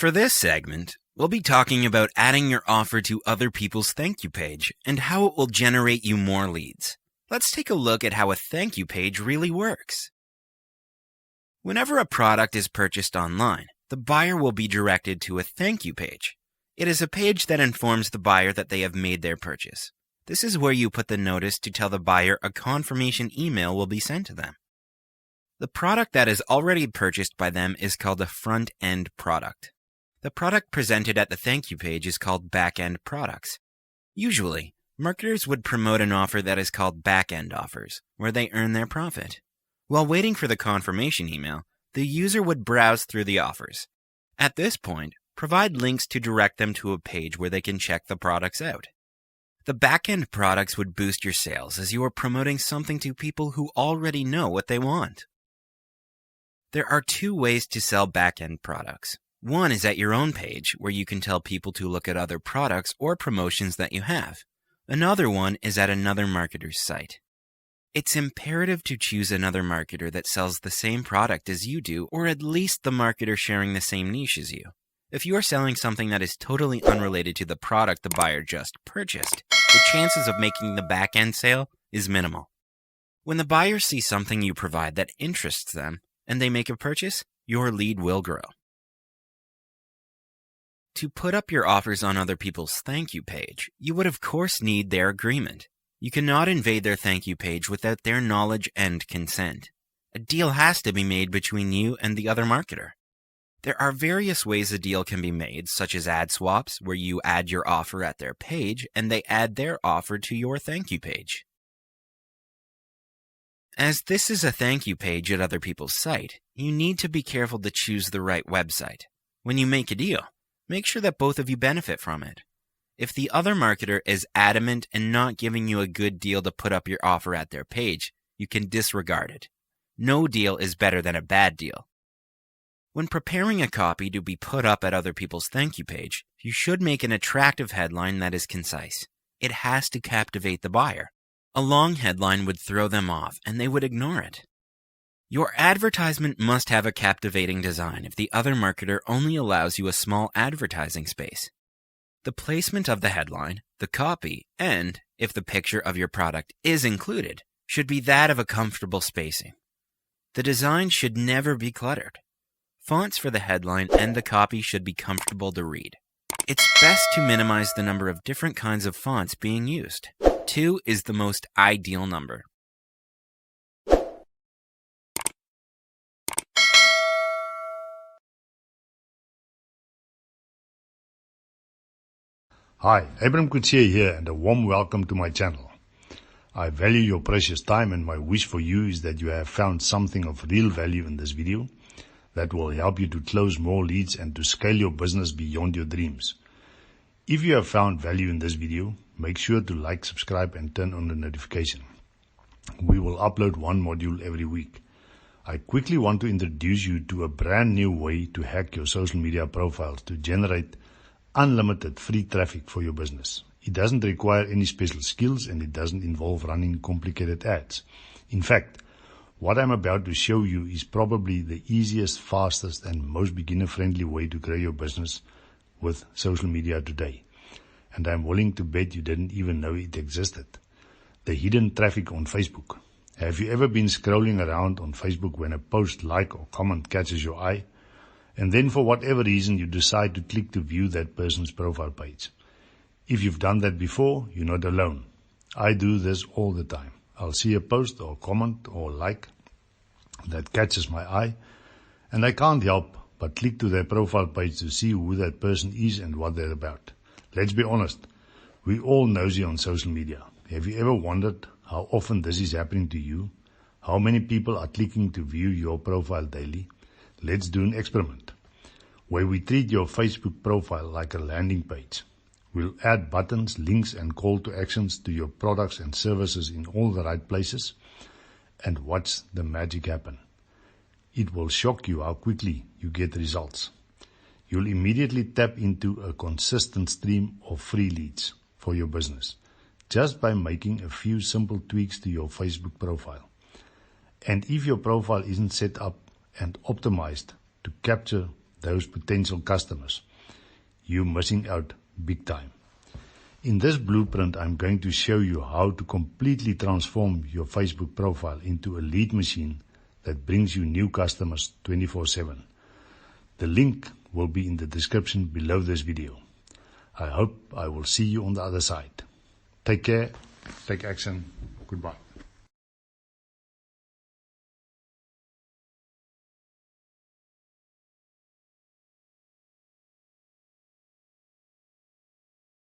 For this segment, we'll be talking about adding your offer to other people's thank you page and how it will generate you more leads. Let's take a look at how a thank you page really works. Whenever a product is purchased online, the buyer will be directed to a thank you page. It is a page that informs the buyer that they have made their purchase. This is where you put the notice to tell the buyer a confirmation email will be sent to them. The product that is already purchased by them is called a front-end product. The product presented at the thank you page is called back-end products. Usually, marketers would promote an offer that is called back-end offers, where they earn their profit. While waiting for the confirmation email, the user would browse through the offers. At this point, provide links to direct them to a page where they can check the products out. The back-end products would boost your sales as you are promoting something to people who already know what they want. There are two ways to sell back-end products. One is at your own page, where you can tell people to look at other products or promotions that you have. Another one is at another marketer's site. It's imperative to choose another marketer that sells the same product as you do, or at least the marketer sharing the same niche as you. If you are selling something that is totally unrelated to the product the buyer just purchased, the chances of making the back-end sale is minimal. When the buyers see something you provide that interests them, and they make a purchase, your lead will grow. To put up your offers on other people's thank you page, you would of course need their agreement. You cannot invade their thank you page without their knowledge and consent. A deal has to be made between you and the other marketer. There are various ways a deal can be made, such as ad swaps, where you add your offer at their page and they add their offer to your thank you page. As this is a thank you page at other people's site, you need to be careful to choose the right website. When you make a deal, make sure that both of you benefit from it. If the other marketer is adamant and not giving you a good deal to put up your offer at their page, you can disregard it. No deal is better than a bad deal. When preparing a copy to be put up at other people's thank you page, you should make an attractive headline that is concise. It has to captivate the buyer. A long headline would throw them off and they would ignore it. Your advertisement must have a captivating design if the other marketer only allows you a small advertising space. The placement of the headline, the copy, and, if the picture of your product is included, should be that of a comfortable spacing. The design should never be cluttered. Fonts for the headline and the copy should be comfortable to read. It's best to minimize the number of different kinds of fonts being used. 2 is the most ideal number. Hi, Abram Kutsia here and a warm welcome to my channel. I value your precious time and my wish for you is that you have found something of real value in this video that will help you to close more leads and to scale your business beyond your dreams. If you have found value in this video, make sure to like, subscribe and turn on the notification. We will upload one module every week. I quickly want to introduce you to a brand new way to hack your social media profiles to generate unlimited free traffic for your business. It doesn't require any special skills and it doesn't involve running complicated ads. In fact, what I'm about to show you is probably the easiest, fastest and most beginner-friendly way to grow your business with social media today. And I'm willing to bet you didn't even know it existed. The hidden traffic on Facebook. Have you ever been scrolling around on Facebook when a post, like or comment catches your eye? And then for whatever reason you decide to click to view that person's profile page. If you've done that before, you're not alone. I do this all the time. I'll see a post or comment or like that catches my eye, and I can't help but click to their profile page to see who that person is and what they're about. Let's be honest, we all nosy on social media. Have you ever wondered how often this is happening to you? How many people are clicking to view your profile daily? Let's do an experiment where we treat your Facebook profile like a landing page. We'll add buttons, links and call to actions to your products and services in all the right places and watch the magic happen. It will shock you how quickly you get results. You'll immediately tap into a consistent stream of free leads for your business just by making a few simple tweaks to your Facebook profile. And if your profile isn't set up and optimized to capture those potential customers, you're missing out big time. In this blueprint, I'm going to show you how to completely transform your Facebook profile into a lead machine that brings you new customers 24/7. The link will be in the description below this video. I hope I will see you on the other side. Take care, take action, goodbye.